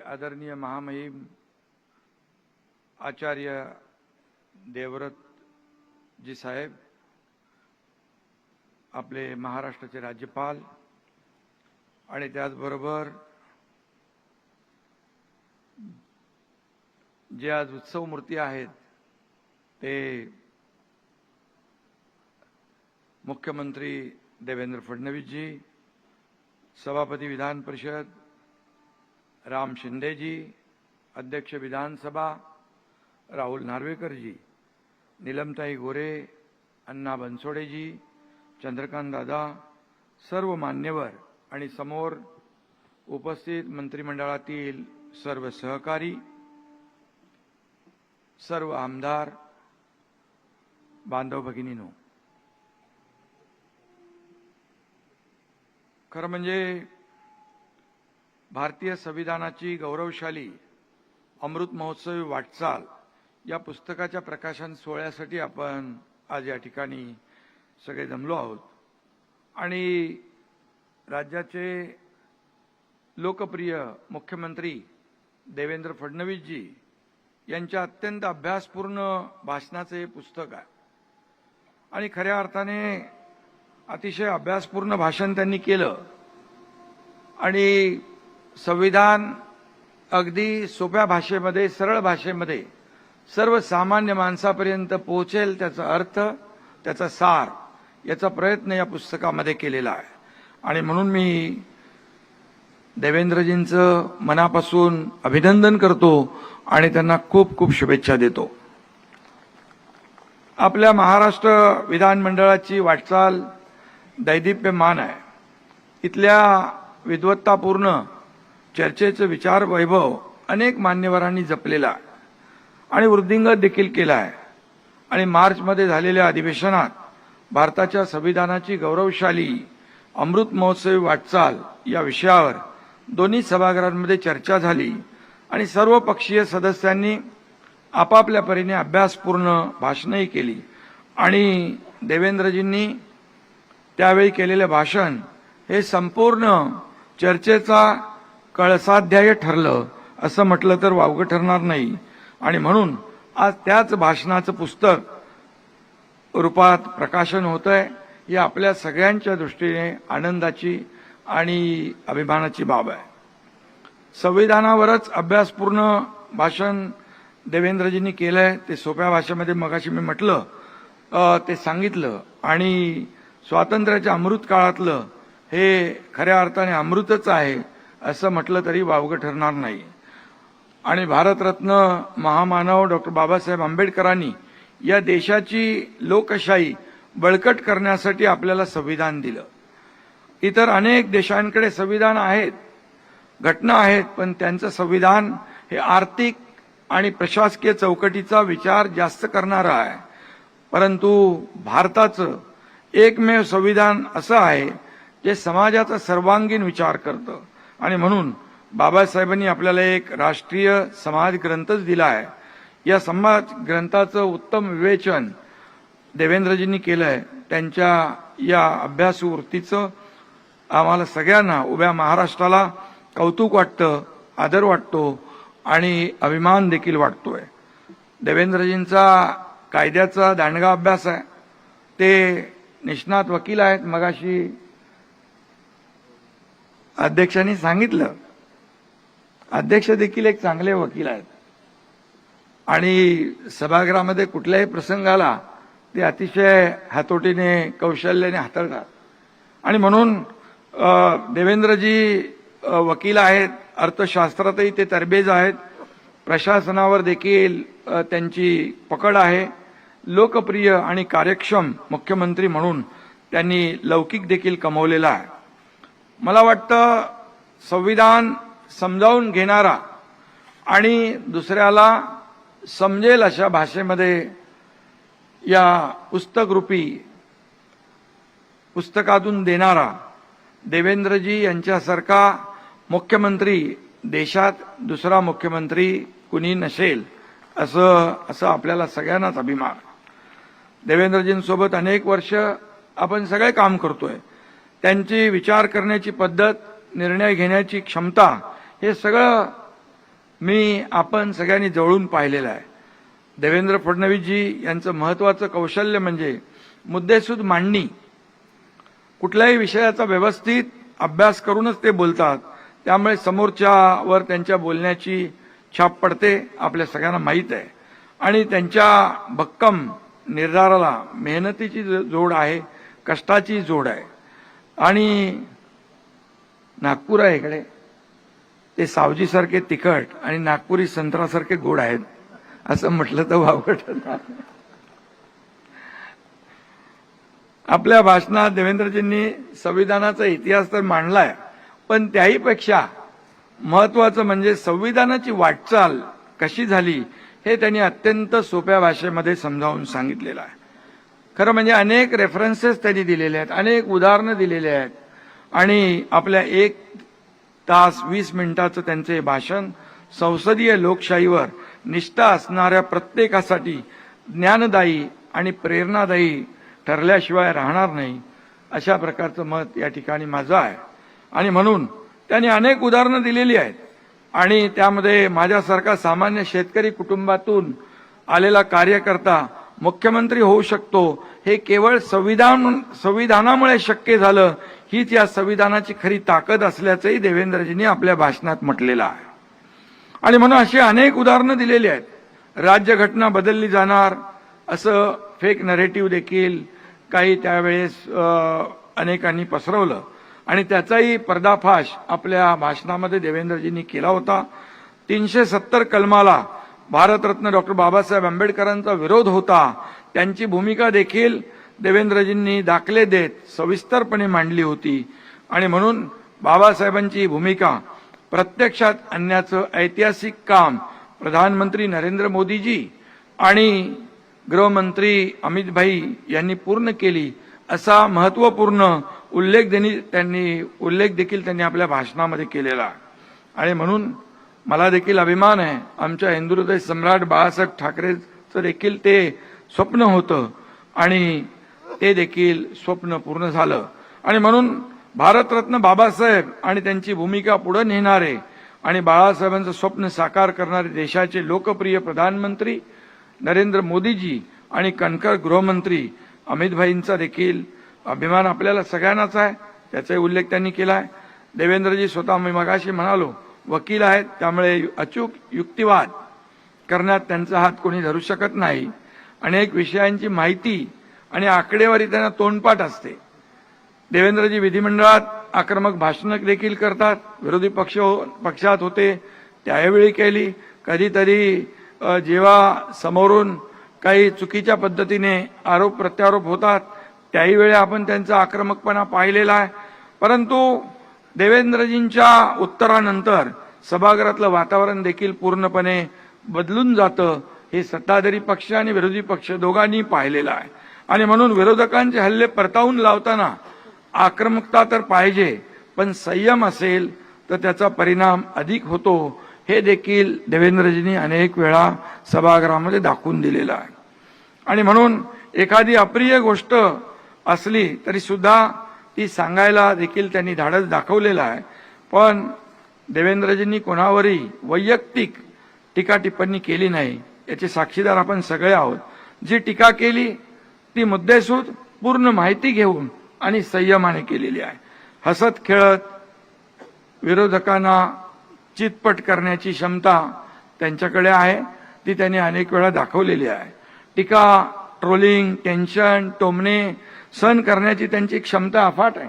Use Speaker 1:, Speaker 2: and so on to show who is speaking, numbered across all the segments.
Speaker 1: आदरणीय महामहिम आचार्य देवव्रत जी साहेब, आपले महाराष्ट्राचे राज्यपाल आणि त्याचबरोबर जे आज उत्सव मूर्ती आहेत ते मुख्यमंत्री देवेंद्र फडणवीस जी, सभापती विधान परिषद राम शिंदे जी, अध्यक्ष विधानसभा राहुल नार्वेकर जी, नीलमताई गोरे, अण्णा बनसोडे जी, चंद्रकांत दादा, सर्व मान्यवर आणि समोर उपस्थित मंत्रिमंडळातील सर्व सहकारी, सर्व आमदार बांधव भगिनींनो, खरं म्हणजे भारतीय संविधानाची गौरवशाली अमृत महोत्सवी वाटचाल या पुस्तकाच्या प्रकाशन सोहळ्यासाठी आपण आज या ठिकाणी सगळे जमलो आहोत आणि राज्याचे लोकप्रिय मुख्यमंत्री देवेंद्र फडणवीस जी यांच्या अत्यंत अभ्यासपूर्ण भाषणाचे हे पुस्तक आहे आणि खऱ्या अर्थाने अतिशय अभ्यासपूर्ण भाषण त्यांनी केलं आणि संविधान अगदी सोप्या भाषेमध्ये, सरळ भाषेमध्ये सर्वसामान्य माणसापर्यंत पोहोचेल त्याचा अर्थ, त्याचा सार याचा प्रयत्न या पुस्तकामध्ये केलेला आहे आणि म्हणून मी देवेंद्रजींचं मनापासून अभिनंदन करतो आणि त्यांना खूप खूप शुभेच्छा देतो। आपल्या महाराष्ट्र विधानमंडळाची वाटचाल दैदिप्यमान आहे। इथल्या विद्वत्तापूर्ण चर्चेचं विचार वैभव अनेक मान्यवरांनी जपलेला आहे आणि वृद्धिंगत देखील केला आहे आणि मार्चमध्ये झालेल्या अधिवेशनात भारताच्या संविधानाची गौरवशाली अमृत महोत्सवी वाटचाल या विषयावर दोन्ही सभागृहांमध्ये चर्चा झाली आणि सर्व पक्षीय सदस्यांनी आपापल्या परीने अभ्यासपूर्ण भाषणही केली आणि देवेंद्रजींनी त्यावेळी केलेले भाषण हे संपूर्ण चर्चेचा कळसाध्याय ठरलं असं म्हटलं तर वावगं ठरणार नाही आणि म्हणून आज त्याच भाषणाचं पुस्तक रूपात प्रकाशन होतंय ही आपल्या सगळ्यांच्या दृष्टीने आनंदाची आणि अभिमानाची बाब आहे। संविधानावरच अभ्यासपूर्ण भाषण देवेंद्रजींनी केलंय, ते सोप्या भाषेमध्ये मगाशी मी म्हटलं ते सांगितलं आणि स्वातंत्र्याच्या अमृत काळातलं हे खऱ्या अर्थाने अमृतच आहे असं म्हटलं तरी वावगं ठरणार नाही आणि भारतरत्न महामानव डॉक्टर बाबासाहेब आंबेडकरांनी या देशाची लोकशाही बळकट करण्यासाठी आपल्याला संविधान दिलं। इतर अनेक देशांकडे संविधान आहेत, घटना आहेत, पण त्यांचं संविधान हे आर्थिक आणि प्रशासकीय चौकटीचा विचार जास्त करणारं आहे, परंतु भारताचं एकमेव संविधान असं आहे जे समाजाचा सर्वांगीण विचार करतं आणि म्हणून बाबासाहेबांनी आपल्याला एक राष्ट्रीय समाज ग्रंथच दिला आहे। या समाज ग्रंथाचं उत्तम विवेचन देवेंद्रजींनी केलं आहे। त्यांच्या या अभ्यासू वृत्तीचं आम्हाला सगळ्यांना, उभ्या महाराष्ट्राला कौतुक वाटतं, आदर वाटतो आणि अभिमान देखील वाटतोय। देवेंद्रजींचा कायद्याचा दांडगा अभ्यास आहे, ते निष्णात वकील आहेत, मगाशी अध्यक्षांनी सांगितलं, अध्यक्ष देखील एक चांगले वकील आहेत आणि सभागृहामध्ये कुठल्याही प्रसंगाला ते अतिशय हातोटीने, कौशल्याने हाताळतात आणि म्हणून देवेंद्रजी वकील आहेत, अर्थशास्त्रातही ते तरबेज आहेत, प्रशासनावर देखील त्यांची पकड आहे, लोकप्रिय आणि कार्यक्षम मुख्यमंत्री म्हणून त्यांनी लौकिक देखील कमवलेला आहे। मला वाटतं संविधान समजावून घेणारा आणि दुसऱ्याला समजेल अशा भाषेमध्ये या पुस्तकातून देणारा देवेंद्रजी यांच्यासारखा मुख्यमंत्री देशात दुसरा मुख्यमंत्री कुणी नसेल असं आपल्याला सगळ्यांनाच अभिमान। देवेंद्रजींसोबत अनेक वर्ष आपण सगळे काम करतोय, त्यांची विचार करण्याची पद्धत, निर्णय घेण्याची क्षमता हे सगळं मी आपण सगळ्यांनी जवळून पाहिलेलं आहे. देवेंद्र फडणवीसजी यांचं महत्त्वाचं कौशल्य म्हणजे मुद्देसूद मांडणी. कुठल्याही विषयाचा व्यवस्थित अभ्यास करूनच ते बोलतात. त्यामुळे समोरच्यावर त्यांच्या बोलण्याची छाप पडते, आपल्या सगळ्यांना माहीत आहे. आणि त्यांच्या भक्कम निर्धाराला मेहनतीची जोड आहे, कष्टाची जोड आहे. आणि नागपूर आहे इकडे, ते सावजीसारखे तिखट आणि नागपुरी संत्रासारखे गोड आहेत असं म्हटलं तर वावगट नाही. आपल्या भाषणात देवेंद्रजींनी संविधानाचा इतिहास तर मांडलाय, पण त्याहीपेक्षा महत्वाचं म्हणजे संविधानाची वाटचाल कशी झाली हे त्यांनी अत्यंत सोप्या भाषेमध्ये समजावून सांगितलेलं आहे. खरं म्हणजे अनेक रेफरन्सेस त्यांनी दिलेले आहेत, अनेक उदाहरणं दिलेली आहेत. आणि आपल्या 1 तास 20 मिनिटाचं त्यांचे भाषण संसदीय लोकशाहीवर निष्ठा असणाऱ्या प्रत्येकासाठी ज्ञानदायी आणि प्रेरणादायी ठरल्याशिवाय राहणार नाही, अशा प्रकारचं मत या ठिकाणी माझं आहे. आणि म्हणून त्यांनी अनेक उदाहरणं दिलेली आहेत. आणि त्यामध्ये माझ्यासारखा सामान्य शेतकरी कुटुंबातून आलेला कार्यकर्ता मुख्यमंत्री होऊ शकतो हे केवळ संविधानामुळे शक्य झालं, हीच या संविधानाची खरी ताकद असल्याचंही देवेंद्रजींनी आपल्या भाषणात म्हटलेलं आहे. आणि म्हणून अशी अनेक उदाहरणं दिलेली आहेत. राज्यघटना बदलली जाणार असं फेक नरेटिव्ह देखील काही त्यावेळेस अनेकांनी पसरवलं आणि त्याचाही पर्दाफाश आपल्या भाषणामध्ये देवेंद्रजींनी केला होता. 370 कलमाला भारतरत्न डॉक्टर बाबासाहेब आंबेडकरांचा विरोध होता, त्यांची भूमिका देखील देवेंद्रजींनी दाखले देत सविस्तरपणे मांडली होती. आणि म्हणून बाबासाहेबांची भूमिका प्रत्यक्षात आणण्याचं ऐतिहासिक काम प्रधानमंत्री नरेंद्र मोदीजी आणि गृहमंत्री अमित भाई यांनी पूर्ण केली, असा महत्त्वपूर्ण उल्लेख देखील त्यांनी आपल्या भाषणामध्ये केलेला आहे. आणि म्हणून मला देखील अभिमान आहे, आमच्या हिंदुहृदय सम्राट बाळासाहेब ठाकरेंचं देखील ते स्वप्न होतं आणि ते देखील स्वप्न पूर्ण झालं. आणि म्हणून भारतरत्न बाबासाहेब आणि त्यांची भूमिका पुढे नेणारे आणि बाळासाहेबांचं स्वप्न साकार करणारे देशाचे लोकप्रिय प्रधानमंत्री नरेंद्र मोदीजी आणि कणखर गृहमंत्री अमित भाईंचा देखील अभिमान आपल्याला सगळ्यांनाच आहे, त्याचाही उल्लेख त्यांनी केला आहे. देवेंद्रजी स्वतः मी मगाशी म्हणालो वकील आहेत, त्यामुळे अचूक युक्तिवाद करण्यात त्यांचा हात कोणी धरू शकत नाही. अनेक विषयांची माहिती आणि आकडेवारी त्यांना तोंडपाठ असते. देवेंद्रजी विधिमंडळात आक्रमक भाषणं देखील करतात. विरोधी पक्षात होते त्यावेळी केली. कधीतरी जेव्हा समोरून काही चुकीच्या पद्धतीने आरोप प्रत्यारोप होतात त्याही वेळी आपण त्यांचा आक्रमकपणा पाहिलेला आहे. परंतु देवेंद्रजींच्या उत्तरानंतर सभागृहातलं वातावरण देखील पूर्णपणे बदलून जातं, हे सत्ताधारी पक्ष आणि विरोधी पक्ष दोघांनी पाहिलेलं आहे. आणि म्हणून विरोधकांचे हल्ले परतावून लावताना आक्रमकता तर पाहिजे, पण संयम असेल तर त्याचा परिणाम अधिक होतो, हे देखील देवेंद्रजींनी अनेक वेळा सभागृहामध्ये दाखवून दिलेलं आहे. आणि म्हणून एखादी अप्रिय गोष्ट असली तरी सुद्धा ती सांगायला देखील त्यांनी धाडस दाखवलेलं आहे. पण देवेंद्रजींनी कोणावरही वैयक्तिक टीका टिप्पणी केली नाही, याचे साक्षीदार आपण सगळे आहोत. जी टीका केली ती मुद्देसूद पूर्ण माहिती घेऊन आणि संयमाने केलेली आहे. हसत खेळत विरोधकांना चितपट करण्याची क्षमता त्यांच्याकडे आहे, ती त्यांनी अनेक वेळा दाखवलेली आहे. टीका, ट्रोलिंग, टेन्शन, टोमणे सहन करण्याची त्यांची क्षमता अफाट आहे.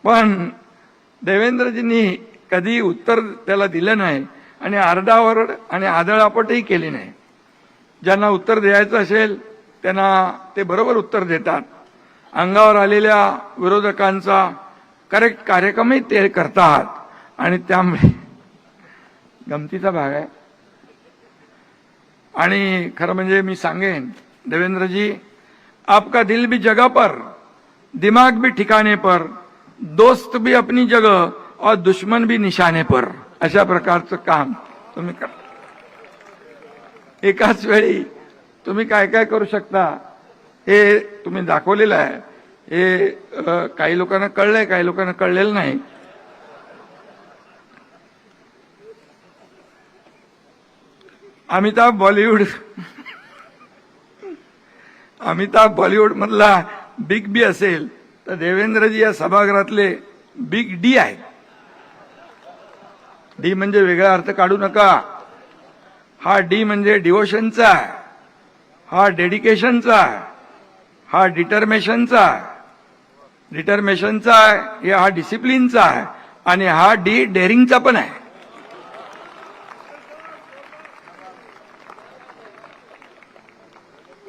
Speaker 1: पण देवेंद्रजींनी कधी उत्तर त्याला दिलं नाही आणि आरडाओरड आणि आदळापटही केली नाही. ज्यांना उत्तर द्यायचं असेल त्यांना ते बरोबर उत्तर देतात. अंगावर आलेल्या विरोधकांचा करेक्ट कार्यक्रमही ते करतात आणि त्यामुळे गमतीचा भाग आहे. आणि खरं म्हणजे मी सांगेन, देवेंद्रजी आपका दिल भी जगह पर, दिमाग भी ठिकाने पर, दोस्त भी अपनी जगह और दुश्मन भी निशाने पर, अशा प्रकारचं काम तुम्ही करता. एकाच वेळी तुम्ही काय काय करू शकता हे तुम्ही दाखवलेलं आहे. हे काही लोकांना कळलंय, काही लोकांना कळलेलं नाही. अमिताभ बॉलिवूड मधला बिग बी असेल तर देवेंद्रजी या सभागृहातले बिग डी आहेत. डी म्हणजे वेगळा अर्थ काढू नका. हा डी म्हणजे डिवोशनचा आहे, हा डेडिकेशनचा आहे, हा डिटर्मिनेशनचा आहे, हा डिसिप्लिनचा आहे आणि हा डी डेअरिंगचा पण आहे.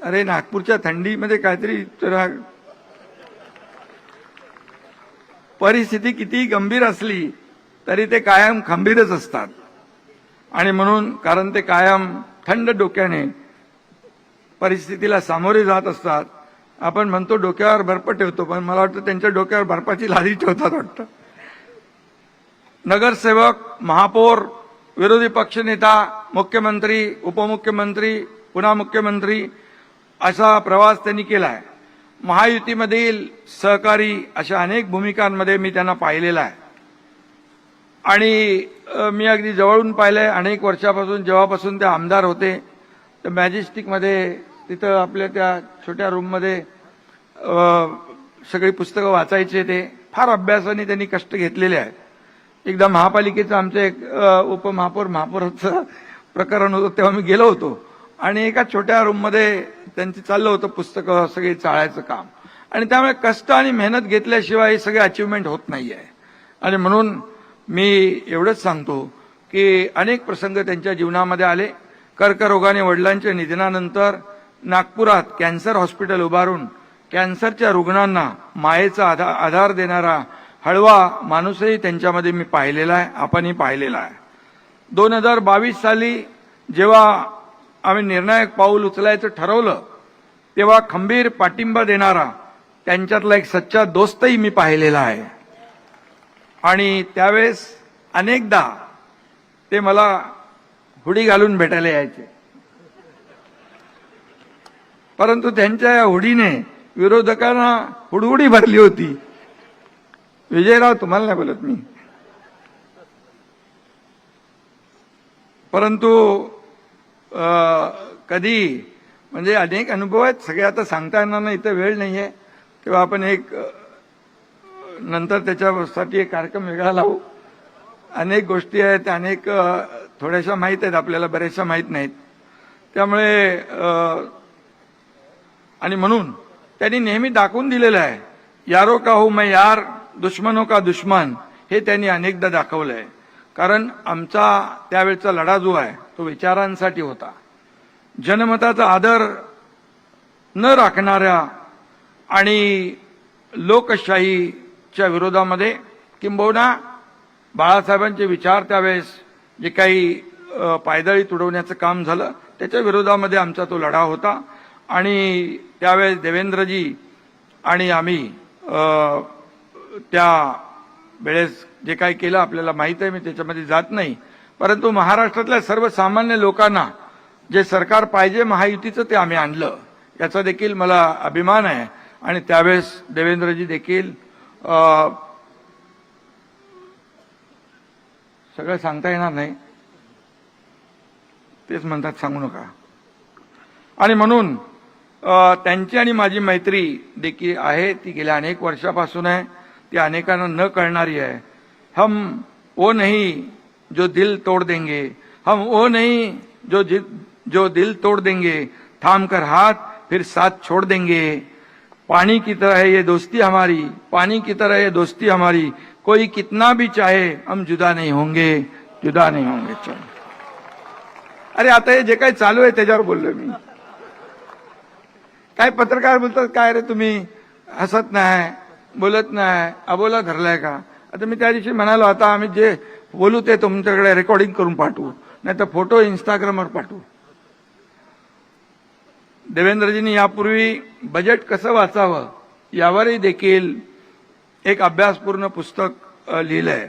Speaker 1: अरे नागपूरच्या थंडीमध्ये काहीतरी परिस्थिती किती गंभीर असली तरी ते कायम खंबीरच असतात. आणि म्हणून कारण ते कायम थंड डोक्याने परिस्थितीला सामोरे जात असतात. आपण म्हणतो डोक्यावर बर्फ ठेवतो, पण मला वाटतं त्यांच्या डोक्यावर बर्फाची लादी ठेवतात वाटतं. नगरसेवक, महापौर, विरोधी पक्षनेता, मुख्यमंत्री, उपमुख्यमंत्री, पुन्हा मुख्यमंत्री असा प्रवास त्यांनी केलाय. महायुतीमधील सहकारी अशा अनेक भूमिकांमध्ये मी त्यांना पाहिलेला आहे आणि मी अगदी जवळून पाहिलंय. अनेक वर्षापासून जेव्हापासून ते आमदार होते तर मॅजेस्टिकमध्ये तिथं आपल्या त्या छोट्या रूममध्ये सगळी पुस्तकं वाचायचे. ते फार अभ्यासाने त्यांनी कष्ट घेतलेले आहेत. एकदा महापालिकेचं आमचं एक महापौराचं प्रकरण होतं तेव्हा मी गेलो होतो आणि एका छोट्या रूममध्ये त्यांचं चाललं होतं पुस्तकं सगळी चाळायचं काम. आणि त्यामुळे कष्ट आणि मेहनत घेतल्याशिवाय हे सगळे अचिव्हमेंट होत नाहीये. आणि म्हणून मी एवढंच सांगतो की अनेक प्रसंग त्यांच्या जीवनामध्ये आले. कर्करोगाने वडिलांच्या निधनानंतर नागपुरात कॅन्सर हॉस्पिटल उभारून कॅन्सरच्या रुग्णांना मायेचा आधार देणारा हळवा माणूसही त्यांच्यामध्ये मी पाहिलेला आहे, आपणही पाहिलेला आहे. 2022 साली जेव्हा आम्ही निर्णायक पाऊल उचलायचं ठरवलं तेव्हा खंबीर पाठिंबा देणारा त्यांच्यातला एक सच्चा दोस्तही मी पाहिलेला आहे. आणि त्यावेळेस अनेकदा ते मला हुडी घालून भेटायला यायचे, परंतु त्यांच्या या हुडीने विरोधकांना हुडहुडी भरली होती. विजयराव, तुम्हाला नाही बोलत मी, परंतु कधी म्हणजे अनेक अनुभव आहेत. सगळे आता सांगता येणार नाही, इथं वेळ नाहीये. तेव्हा आपण एक नंतर त्याच्यासाठी एक कार्यक्रम वेगळा लावू. अनेक गोष्टी आहेत, अनेक थोड्याशा माहीत आहेत आपल्याला, बऱ्याचशा माहीत नाहीत. त्यामुळे आणि म्हणून त्यांनी नेहमी दाखवून दिलेलं आहे, यारो का हो मैं यार, दुश्मनों का दुश्मन, हे त्यांनी अनेकदा दाखवलंय. कारण आमचा त्यावेळचा लढा जो आहे तो विचारांसाठी होता. जनमताचा आदर न राखणाऱ्या आणि लोकशाहीच्या विरोधामध्ये, किंबहुना बाळासाहेबांचे विचार त्यावेळेस जे काही पायदळी तुडवण्याचं काम झालं त्याच्या विरोधामध्ये आमचा तो लढा होता. आणि त्यावेळेस देवेंद्रजी आणि आम्ही त्या वेळेस जे काही केलं आपल्याला माहित आहे, मी त्याच्यामध्ये जात नाही. परंतु महाराष्ट्रातल्या सर्वसामान्य लोकांना जे सरकार पाहिजे महायुतीचं ते आम्ही आणलं, याचा देखील मला अभिमान आहे. आणि त्यावेळेस देवेंद्रजी देखील सगळं सांगता येणार नाही, तेच म्हणतात सांगू नका. आणि म्हणून त्यांची आणि माझी मैत्री देखील आहे, ती गेल्या अनेक वर्षापासून आहे, ती अनेकांना न कळणारी आहे. हम वो नहीं जो दिल तोड़ देंगे, हम वो नहीं जो दिल तोड़ देंगे, थाम कर हाथ फिर साथ छोड़ देंगे. पानी की तरह है ये दोस्ती हमारी, पानी की तरह ये दोस्ती हमारी, कोई कितना भी चाहे हम जुदा नहीं होंगे. चल, अरे आता हे जे काही चालू आहे त्याच्यावर बोललो मी. काय पत्रकार बोलतात, काय रे तुम्ही हसत नाही, बोलत नाही, अबोला धरलाय का? आता मी त्या दिवशी म्हणालो, आता आम्ही जे बोलू ते तुमच्याकडे रेकॉर्डिंग करून पाठवू, नाही तर फोटो इंस्टाग्रामवर पाठवू. देवेंद्रजींनी यापूर्वी बजेट कसं वाचावं यावरही देखील एक अभ्यासपूर्ण पुस्तक लिहिलंय.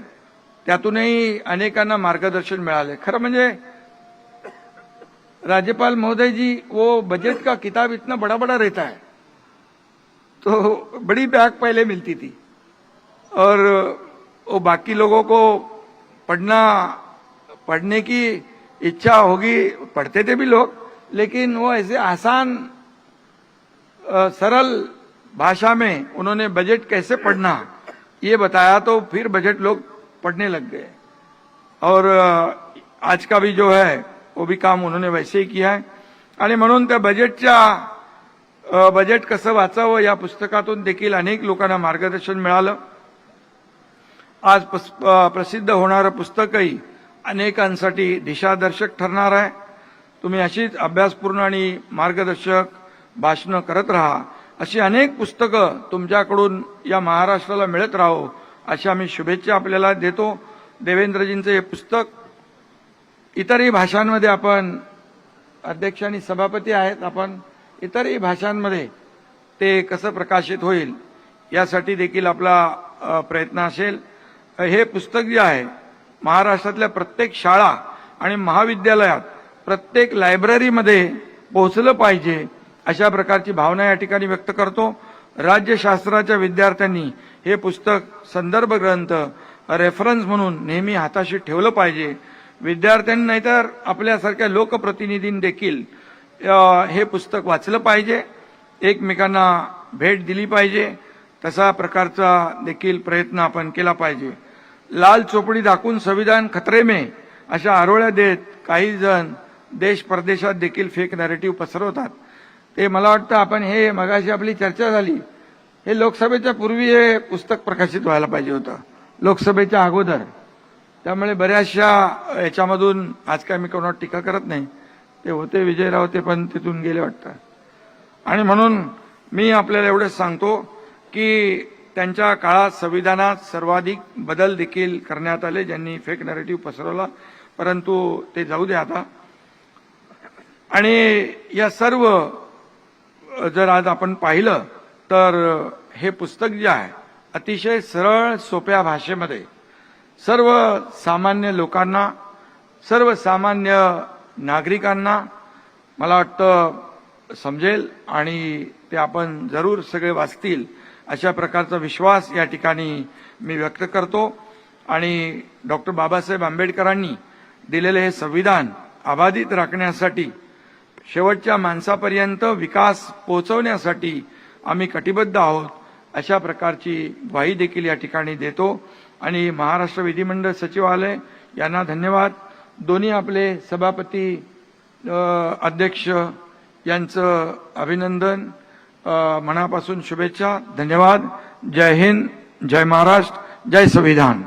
Speaker 1: त्यातूनही अनेकांना मार्गदर्शन मिळाले. खरं म्हणजे राज्यपाल महोदय जी वो बजट का किताब इतना बड़ा बड़ा रहता है, तो बड़ी बैग पहले मिलती थी और वो बाकी लोगों को पढ़ने की इच्छा होगी, पढ़ते थे भी लोग, लेकिन वो ऐसे आसान सरल भाषा में उन्होंने बजट कैसे पढ़ना ये बताया, तो फिर बजट लोग पढ़ने लग गए। और आज का भी जो है वो भी काम उन्होंने वैसे ही किया आहे। आणि म्हणून त्या बजेट कसं वाचावं या पुस्तकातून देखील अनेक लोकांना मार्गदर्शन मिळालं। आज प्रसिद्ध होणारं पुस्तकही अनेकांसाठी दिशादर्शक ठरणार आहे। तुम्ही अशीच अभ्यासपूर्ण आणि मार्गदर्शक भाषणं करत राहा, अशी अनेक पुस्तकं तुमच्याकडून या महाराष्ट्राला मिळत राहो अशा आम्ही शुभेच्छा आपल्याला देतो। देवेंद्रजींचं हे पुस्तक इतरही भाषांमध्ये आपण अध्यक्ष आणि सभापती आहेत, आपण इतरही भाषांमध्ये ते कसं प्रकाशित होईल यासाठी देखील आपला प्रयत्न असेल। हे पुस्तक जे आहे महाराष्ट्रातल्या प्रत्येक शाळा आणि महाविद्यालयात प्रत्येक लायब्ररीमध्ये पोहोचलं पाहिजे अशा प्रकारची भावना या ठिकाणी व्यक्त करतो। राज्यशास्त्राच्या विद्यार्थ्यांनी हे पुस्तक संदर्भ ग्रंथ रेफरन्स म्हणून नेहमी हाताशी ठेवलं पाहिजे। विद्यार्थ्यांनी नाहीतर आपल्यासारख्या लोकप्रतिनिधींनी देखील हे पुस्तक वाचलं पाहिजे, एकमेकांना भेट दिली पाहिजे, तसा प्रकारचा देखील प्रयत्न आपण केला पाहिजे। लाल चोपडी दाखवून संविधान खतरे में अशा आरोळ्या देत काही जण देश परदेशात देखील फेक नॅरेटिव्ह पसरवतात। ते मला वाटतं आपण हे मगाशी आपली चर्चा झाली, हे लोकसभेच्या पूर्वी हे पुस्तक प्रकाशित व्हायला पाहिजे होतं, लोकसभेच्या अगोदर। त्यामुळे बऱ्याचशा याच्यामधून आज काय मी कोणावर टीका करत नाही, ते होते विजयराव, ते पण तिथून गेले वाटतं। आणि म्हणून मी आपल्याला एवढंच सांगतो की त्यांच्या काळात संविधानात सर्वाधिक बदल देखील करण्यात आले ज्यांनी फेक नॅरेटिव्ह पसरवला, परंतु ते जाऊ दे आता। आणि या सर्व जर आज आपण पाहिलं तर हे पुस्तक जे आहे अतिशय सरळ सोप्या भाषेमध्ये सर्व सामान्य लोकांना, सर्वसामान्य नागरिकांना मला वाटतं समजेल आणि ते आपण जरूर सगळे वाचतील अशा प्रकारचा विश्वास या ठिकाणी मी व्यक्त करतो। आणि डॉक्टर बाबासाहेब आंबेडकरांनी दिलेले हे संविधान अबाधित राखण्यासाठी, शेवटच्या माणसापर्यंत विकास पोहोचवण्यासाठी आम्ही कटिबद्ध आहोत अशा प्रकारची ग्वाही देखील या ठिकाणी देतो। आणि महाराष्ट्र विधिमंडळ सचिवालय यांना धन्यवाद, दोन्ही आपले सभापती अध्यक्ष यांचं अभिनंदन, मनापासून शुभेच्छा, धन्यवाद। जय हिंद, जय महाराष्ट्र, जय संविधान।